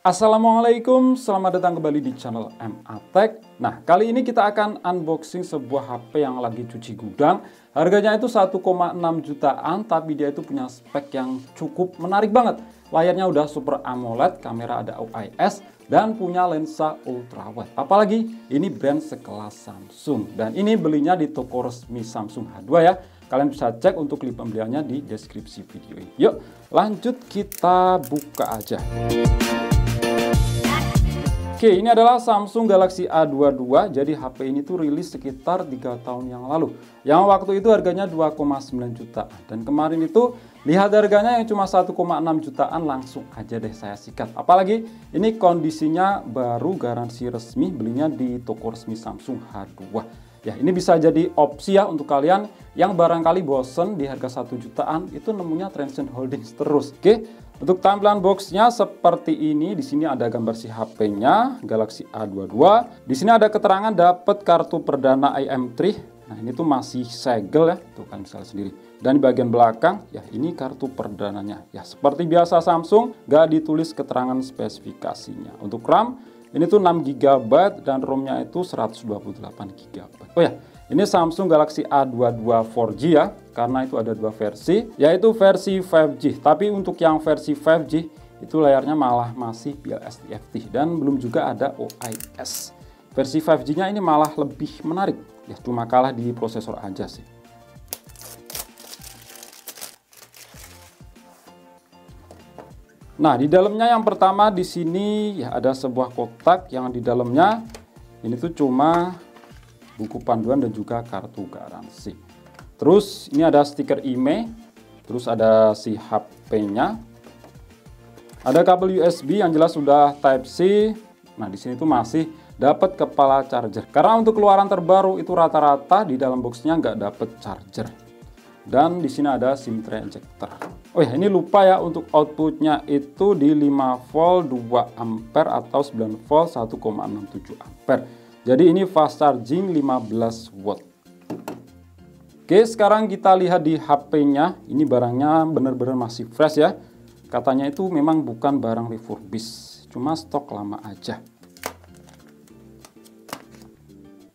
Assalamualaikum, selamat datang kembali di channel MA Tech. Nah, kali ini kita akan unboxing sebuah HP yang lagi cuci gudang. Harganya itu 1,6 jutaan, tapi dia itu punya spek yang cukup menarik banget. Layarnya udah Super AMOLED, kamera ada OIS, dan punya lensa ultrawide. Apalagi ini brand sekelas Samsung. Dan ini belinya di toko resmi Samsung H2 ya. Kalian bisa cek untuk link pembeliannya di deskripsi video ini. Yuk, lanjut kita buka aja. Oke, ini adalah Samsung Galaxy A22. Jadi HP ini tuh rilis sekitar 3 tahun yang lalu. Yang waktu itu harganya 2,9 juta. Dan kemarin itu lihat harganya yang cuma 1,6 jutaan, langsung aja deh saya sikat. Apalagi ini kondisinya baru, garansi resmi, belinya di toko resmi Samsung H2. Ya, ini bisa jadi opsi ya untuk kalian yang barangkali bosen di harga 1 jutaan itu nemunya Transcend Holdings terus. Oke, untuk tampilan boxnya seperti ini. Di sini ada gambar si HP-nya Galaxy A22. Di sini ada keterangan dapat kartu perdana IM3. Nah, ini tuh masih segel ya, tuh kan bisa sendiri. Dan di bagian belakang ya ini kartu perdananya. Ya seperti biasa Samsung, gak ditulis keterangan spesifikasinya. Untuk RAM ini tuh 6 GB dan ROM-nya itu 128 GB. Oh ya, ini Samsung Galaxy A22 4G ya, karena itu ada dua versi, yaitu versi 5G. Tapi untuk yang versi 5G itu layarnya malah masih PLS TFT dan belum juga ada OIS. Versi 5G-nya ini malah lebih menarik, ya cuma kalah di prosesor aja sih. Nah, di dalamnya yang pertama di sini ya ada sebuah kotak yang di dalamnya ini tuh cuma buku panduan dan juga kartu garansi. Terus ini ada stiker IMEI, terus ada si HP-nya. Ada kabel USB yang jelas sudah Type C. Nah, di sini tuh masih dapat kepala charger. Karena untuk keluaran terbaru itu rata-rata di dalam boxnya nggak dapat charger. Dan di sini ada SIM tray ejector. Oh ya, ini lupa ya, untuk outputnya itu di 5 volt 2 ampere atau 9 volt 1,67 ampere. Jadi ini fast charging 15 watt. Oke, sekarang kita lihat di HP-nya. Ini barangnya benar-benar masih fresh ya. Katanya itu memang bukan barang refurbish, cuma stok lama aja.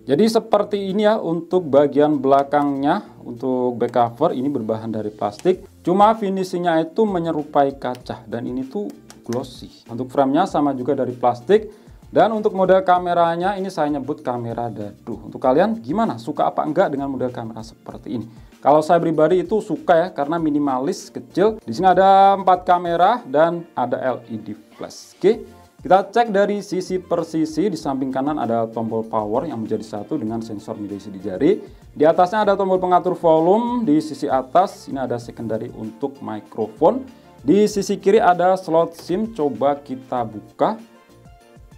Jadi seperti ini ya untuk bagian belakangnya. Untuk back cover ini berbahan dari plastik, cuma finishingnya itu menyerupai kaca dan ini tuh glossy. Untuk framenya sama juga dari plastik. Dan untuk model kameranya ini saya nyebut kamera dadu. Untuk kalian gimana? Suka apa enggak dengan model kamera seperti ini? Kalau saya pribadi itu suka ya, karena minimalis, kecil. Di sini ada 4 kamera dan ada LED flash. Oke. Kita cek dari sisi per sisi. Di samping kanan ada tombol power yang menjadi satu dengan sensor mediasi di jari. Di atasnya ada tombol pengatur volume. Di sisi atas ini ada secondary untuk mikrofon. Di sisi kiri ada slot SIM. Coba kita buka.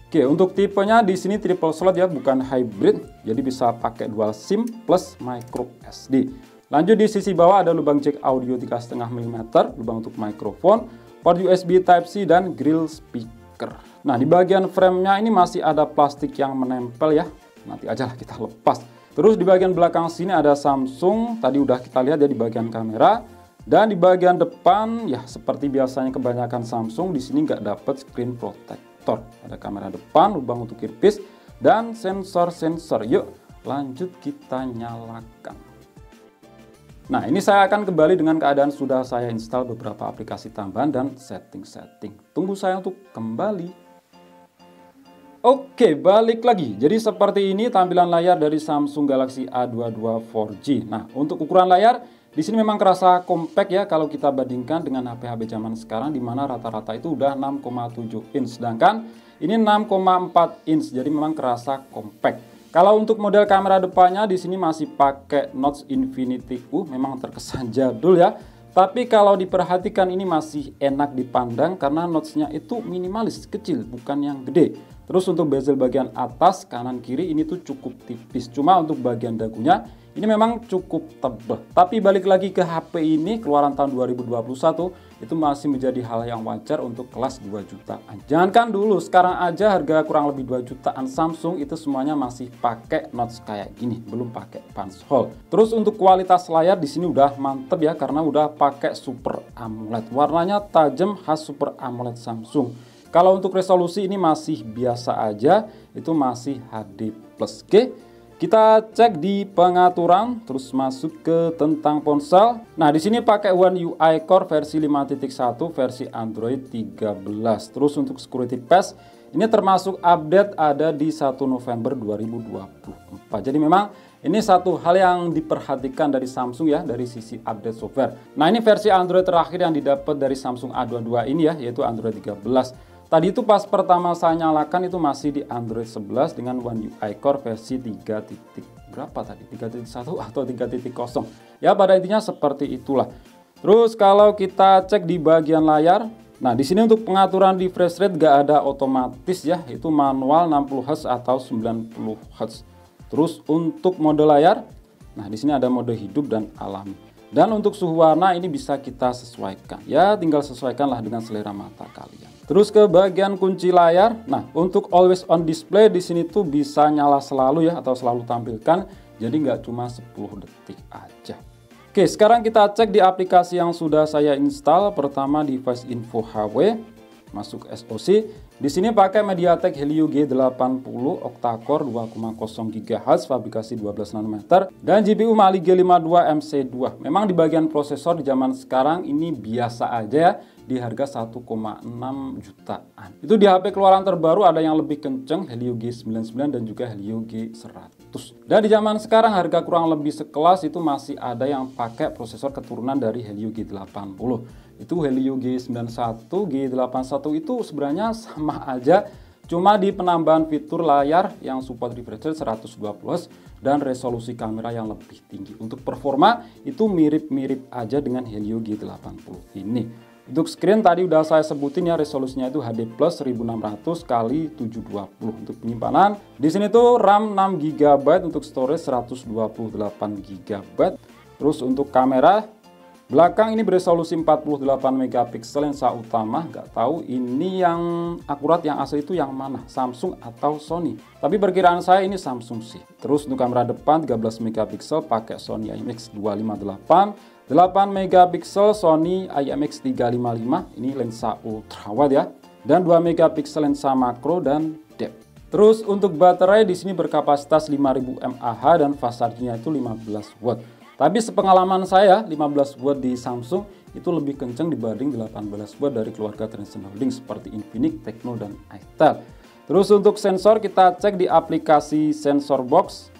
Oke, untuk tipenya di sini triple slot ya, bukan hybrid. Jadi bisa pakai dual SIM plus micro SD. Lanjut di sisi bawah ada lubang jack audio 3,5 mm, lubang untuk mikrofon, port USB Type C dan grill speaker. Nah, di bagian framenya ini masih ada plastik yang menempel ya. Nanti aja lah kita lepas. Terus di bagian belakang sini ada Samsung. Tadi udah kita lihat ya di bagian kamera. Dan di bagian depan ya seperti biasanya kebanyakan Samsung, di sini nggak dapat screen protector. Ada kamera depan, lubang untuk earpiece dan sensor-sensor. Yuk, lanjut kita nyalakan. Nah, ini saya akan kembali dengan keadaan sudah saya install beberapa aplikasi tambahan dan setting-setting. Tunggu saya untuk kembali. Oke, balik lagi. Jadi seperti ini tampilan layar dari Samsung Galaxy A22 4G. Nah, untuk ukuran layar di sini memang kerasa compact ya kalau kita bandingkan dengan HP-HP zaman sekarang di mana rata-rata itu udah 6,7 inch, sedangkan ini 6,4 inch. Jadi memang kerasa compact. Kalau untuk model kamera depannya di sini masih pakai notch Infinity U, memang terkesan jadul ya. Tapi kalau diperhatikan ini masih enak dipandang karena notch-nya itu minimalis, kecil, bukan yang gede. Terus untuk bezel bagian atas, kanan, kiri ini tuh cukup tipis. Cuma untuk bagian dagunya ini memang cukup tebal. Tapi balik lagi ke HP ini, keluaran tahun 2021, itu masih menjadi hal yang wajar untuk kelas 2 jutaan. Jangankan dulu, sekarang aja harga kurang lebih 2 jutaan Samsung itu semuanya masih pakai notch kayak gini, belum pakai punch hole. Terus untuk kualitas layar di sini udah mantep ya, karena udah pakai Super AMOLED. Warnanya tajam khas Super AMOLED Samsung. Kalau untuk resolusi ini masih biasa aja, itu masih HD+. Oke, kita cek di pengaturan, terus masuk ke tentang ponsel. Nah, di sini pakai One UI Core versi 5.1 versi Android 13. Terus untuk security patch ini termasuk update ada di 1 November 2024. Jadi memang ini satu hal yang diperhatikan dari Samsung ya, dari sisi update software. Nah, ini versi Android terakhir yang didapat dari Samsung A22 ini ya, yaitu Android 13. Tadi itu pas pertama saya nyalakan itu masih di Android 11 dengan One UI Core versi 3. Berapa tadi? 3.1 atau 3.0. Ya, pada intinya seperti itulah. Terus kalau kita cek di bagian layar, nah di sini untuk pengaturan refresh rate gak ada otomatis ya, itu manual 60 Hz atau 90 Hz. Terus untuk mode layar, nah di sini ada mode hidup dan alami. Dan untuk suhu warna ini bisa kita sesuaikan. Ya, tinggal sesuaikanlah dengan selera mata kalian. Terus ke bagian kunci layar. Nah, untuk always on display di sini tuh bisa nyala selalu ya, atau selalu tampilkan. Jadi nggak cuma 10 detik aja. Oke, sekarang kita cek di aplikasi yang sudah saya install. Pertama Device Info HW, masuk SoC. Di sini pakai MediaTek Helio G80 octa-core 2,0 GHz fabrikasi 12 nanometer dan GPU Mali G52 MC2. Memang di bagian prosesor di zaman sekarang ini biasa aja ya, di harga 1,6 jutaan. Itu di HP keluaran terbaru ada yang lebih kenceng, Helio G99 dan juga Helio G100. Dan di zaman sekarang harga kurang lebih sekelas itu masih ada yang pakai prosesor keturunan dari Helio G80. Itu Helio G91, G81 itu sebenarnya sama aja, cuma di penambahan fitur layar yang support refresh rate 120 Hz dan resolusi kamera yang lebih tinggi. Untuk performa itu mirip-mirip aja dengan Helio G80 ini. Untuk screen tadi udah saya sebutin ya, resolusinya itu HD+ 1600 x 720. Untuk penyimpanan di sini tuh RAM 6 GB, untuk storage 128 GB. Terus untuk kamera belakang ini beresolusi 48 megapiksel lensa utama. Nggak tahu ini yang akurat, yang asli itu yang mana, Samsung atau Sony. Tapi perkiraan saya ini Samsung sih. Terus untuk kamera depan 13 megapiksel pakai Sony IMX258. 8 megapiksel Sony IMX355, ini lensa ultrawide ya. Dan 2 megapiksel lensa makro dan depth. Terus untuk baterai di sini berkapasitas 5000 mAh dan fast charging-nya itu 15 watt. Tapi sepengalaman saya 15 watt di Samsung itu lebih kencang dibanding 18 watt dari keluarga Transsion Holding seperti Infinix, Tecno, dan itel. Terus untuk sensor kita cek di aplikasi Sensor Box.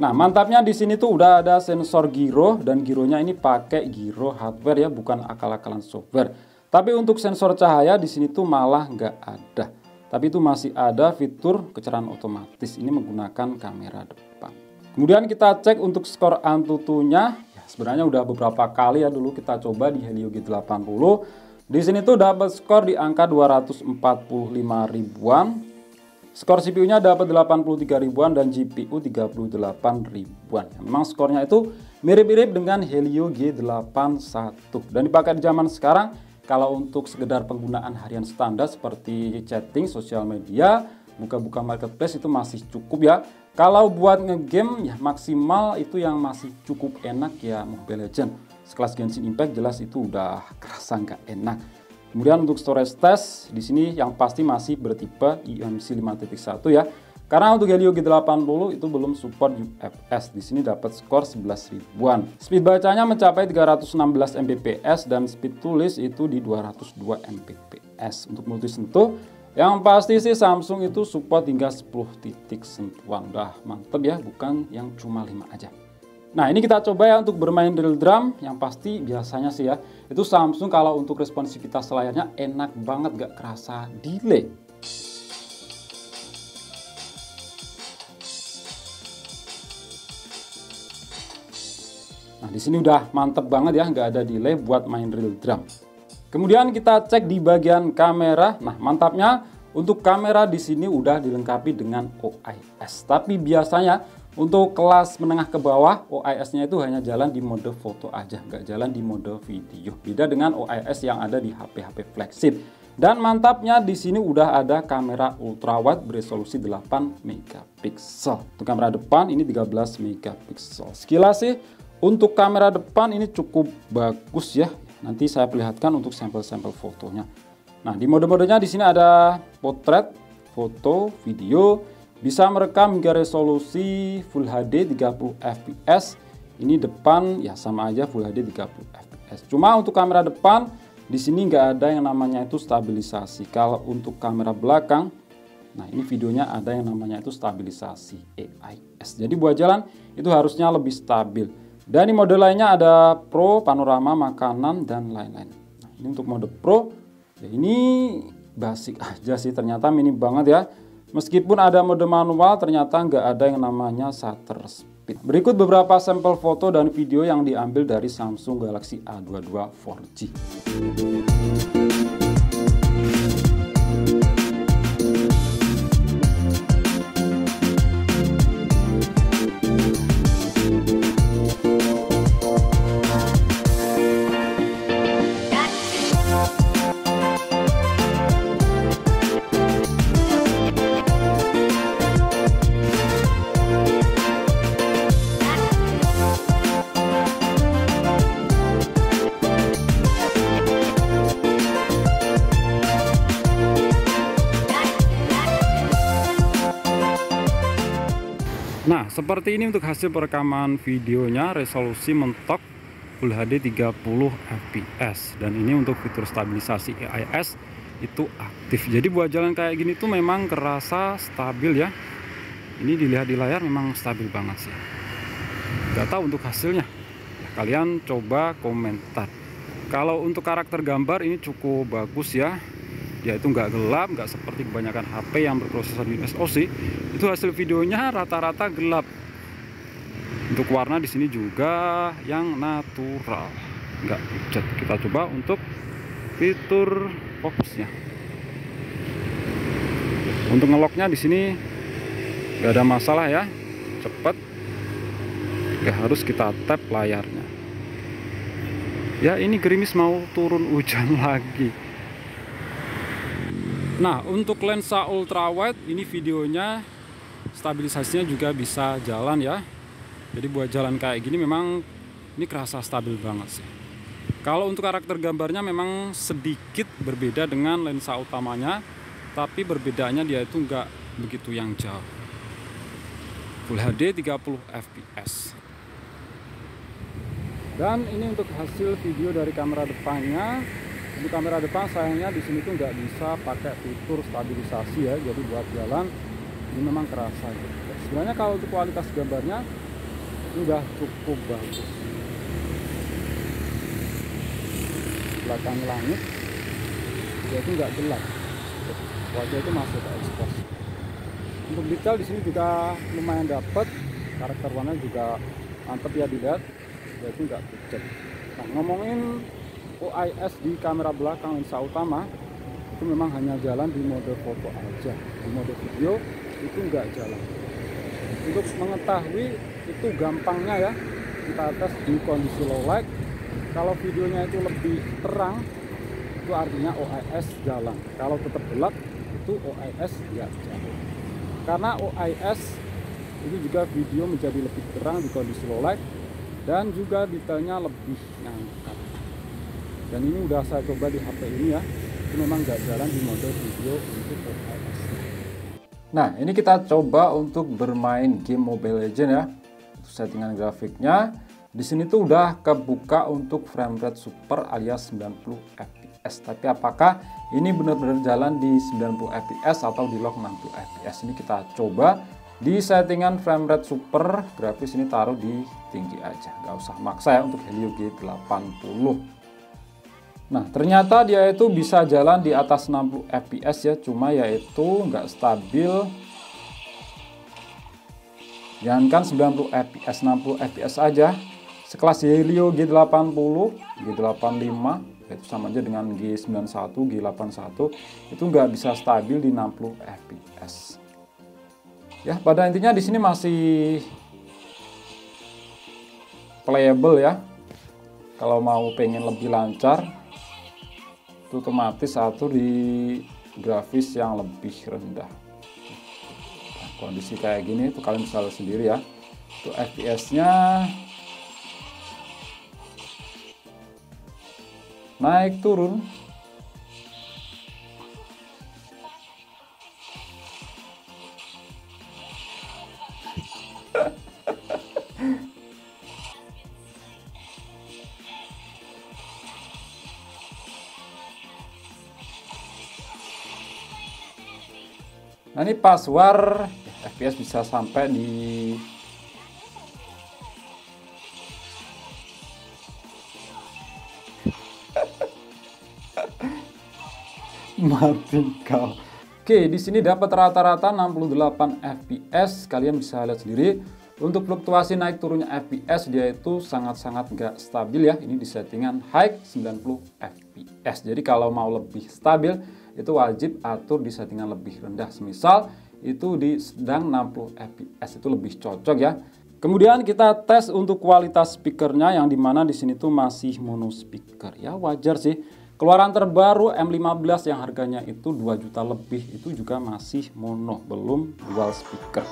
Nah, mantapnya di sini tuh udah ada sensor gyro dan gyronya ini pakai gyro hardware ya, bukan akal-akalan software. Tapi untuk sensor cahaya di sini tuh malah nggak ada. Tapi itu masih ada fitur kecerahan otomatis, ini menggunakan kamera depan. Kemudian kita cek untuk skor Antutu-nya. Ya, sebenarnya udah beberapa kali ya dulu kita coba di Helio G80. Di sini tuh dapat skor di angka 245 ribuan. Skor CPU-nya dapat 83 ribuan dan GPU 38 ribuan. Memang skornya itu mirip-mirip dengan Helio G81 dan dipakai di zaman sekarang. Kalau untuk sekedar penggunaan harian standar seperti chatting, sosial media, buka-buka marketplace itu masih cukup ya. Kalau buat ngegame ya maksimal itu yang masih cukup enak ya Mobile Legends. Sekelas Genshin Impact jelas itu udah kerasa nggak enak. Kemudian untuk storage test di sini yang pasti masih bertipe eMMC 5.1 ya. Karena untuk Helio G80 itu belum support UFS. Di sini dapat skor 11 ribuan. Speed bacanya mencapai 316 Mbps dan speed tulis itu di 202 Mbps. Untuk multi sentuh yang pasti sih Samsung itu support hingga 10 titik sentuhan. Udah mantep ya, bukan yang cuma 5 aja. Nah, ini kita coba ya untuk bermain real drum. Yang pasti biasanya sih ya, itu Samsung kalau untuk responsivitas layarnya enak banget, gak kerasa delay. Nah, di sini udah mantep banget ya, nggak ada delay buat main real drum. Kemudian kita cek di bagian kamera. Nah, mantapnya untuk kamera di sini udah dilengkapi dengan OIS. Tapi biasanya untuk kelas menengah ke bawah, OIS-nya itu hanya jalan di mode foto aja, nggak jalan di mode video. Beda dengan OIS yang ada di HP-HP flagship. Dan mantapnya di sini udah ada kamera ultrawide beresolusi 8 megapiksel. Untuk kamera depan ini 13 megapiksel. Sekilas sih untuk kamera depan ini cukup bagus ya. Nanti saya perlihatkan untuk sampel-sampel fotonya. Nah, di mode-modenya di sini ada potret, foto, video, bisa merekam hingga resolusi Full HD 30 fps. Ini depan ya sama aja Full HD 30 fps. Cuma untuk kamera depan di sini nggak ada yang namanya itu stabilisasi. Kalau untuk kamera belakang, nah ini videonya ada yang namanya itu stabilisasi AIS. Jadi buat jalan itu harusnya lebih stabil. Dan di mode lainnya ada Pro, panorama, makanan, dan lain-lain. Nah, ini untuk mode Pro, ya ini basic aja sih, ternyata minim banget ya. Meskipun ada mode manual, ternyata nggak ada yang namanya shutter speed. Berikut beberapa sampel foto dan video yang diambil dari Samsung Galaxy A22 4G. Nah, seperti ini untuk hasil perekaman videonya, resolusi mentok Full HD 30 fps. Dan ini untuk fitur stabilisasi AIS itu aktif. Jadi buat jalan kayak gini tuh memang kerasa stabil ya. Ini dilihat di layar memang stabil banget sih. Gak tahu untuk hasilnya. Ya, kalian coba komentar. Kalau untuk karakter gambar ini cukup bagus ya. Dia itu nggak gelap, nggak seperti kebanyakan HP yang berprosesor SoC. Itu hasil videonya rata-rata gelap. Untuk warna di sini juga yang natural, nggak pucat. Kita coba untuk fitur fokusnya. Untuk ngeloknya di sini nggak ada masalah ya, cepat. Nggak harus kita tap layarnya. Ya ini gerimis mau turun hujan lagi. Nah, untuk lensa ultrawide ini videonya stabilisasinya juga bisa jalan ya. Jadi buat jalan kayak gini memang ini kerasa stabil banget sih. Kalau untuk karakter gambarnya memang sedikit berbeda dengan lensa utamanya, tapi berbedanya dia itu nggak begitu yang jauh. Full HD 30 fps. Dan ini untuk hasil video dari kamera depannya. Di kamera depan sayangnya di sini tuh nggak bisa pakai fitur stabilisasi ya, jadi buat jalan ini memang kerasa gitu. Sebenarnya kalau untuk kualitas gambarnya sudah cukup bagus. Belakang langit dia itu nggak gelap, wajah itu masih terekspos. Untuk detail di sini juga lumayan dapet, karakter warna juga mantep ya dilihat, dia itu nggak pucat. Nah, ngomongin OIS di kamera belakang lensa utama itu memang hanya jalan di mode foto aja, di mode video itu nggak jalan. Untuk mengetahui itu gampangnya ya, kita tes di kondisi low light. Kalau videonya itu lebih terang itu artinya OIS jalan, kalau tetap gelap itu OIS nggak jalan. Karena OIS itu juga video menjadi lebih terang di kondisi low light dan juga detailnya lebih ngangkat. Dan ini udah saya coba di HP ini ya, itu memang nggak jalan di mode video untuk OIS. Nah, ini kita coba untuk bermain game Mobile Legends ya. Settingan grafiknya di sini tuh udah kebuka untuk frame rate super alias 90 fps. Tapi apakah ini benar-benar jalan di 90 fps atau di lock 60 fps? Ini kita coba di settingan frame rate super. Grafis ini taruh di tinggi aja, nggak usah maksa ya untuk Helio G80. Nah, ternyata dia itu bisa jalan di atas 60 fps ya, cuma yaitu nggak stabil. Jangankan 90 fps, 60 fps aja. Sekelas Helio G80, G85, itu sama aja dengan G91, G81, itu nggak bisa stabil di 60 fps. Ya, pada intinya di sini masih playable ya. Kalau mau pengen lebih lancar, itu otomatis satu di grafis yang lebih rendah. Nah, kondisi kayak gini itu kalian bisa lihat sendiri ya, itu fps nya naik turun Nah ini pas war FPS bisa sampai di mati kau. Oke, di sini dapat rata-rata 68 fps. Kalian bisa lihat sendiri. Untuk fluktuasi naik turunnya fps dia itu sangat-sangat nggak stabil ya. Ini di settingan high 90 fps. Jadi kalau mau lebih stabil itu wajib atur di settingan lebih rendah. Semisal itu di sedang 60 fps itu lebih cocok ya. Kemudian kita tes untuk kualitas speakernya yang dimana di sini tuh masih mono speaker ya, wajar sih. Keluaran terbaru M15 yang harganya itu 2 juta lebih itu juga masih mono, belum dual speaker.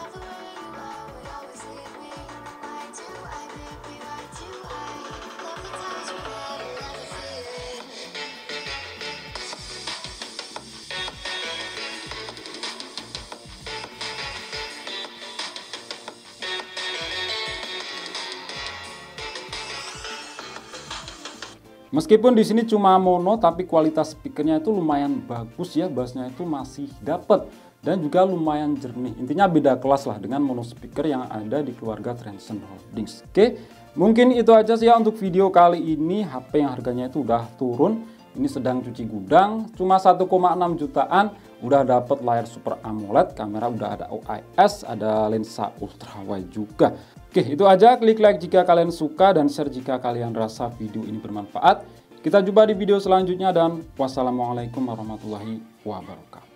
Meskipun di sini cuma mono, tapi kualitas speakernya itu lumayan bagus ya, bassnya itu masih dapet dan juga lumayan jernih. Intinya beda kelas lah dengan mono speaker yang ada di keluarga Transcend Holdings. Oke, mungkin itu aja sih ya untuk video kali ini. HP yang harganya itu udah turun, ini sedang cuci gudang, cuma 1,6 jutaan, udah dapet layar Super AMOLED, kamera udah ada OIS, ada lensa ultrawide juga. Oke, itu aja. Klik like jika kalian suka dan share jika kalian rasa video ini bermanfaat. Kita jumpa di video selanjutnya dan wassalamualaikum warahmatullahi wabarakatuh.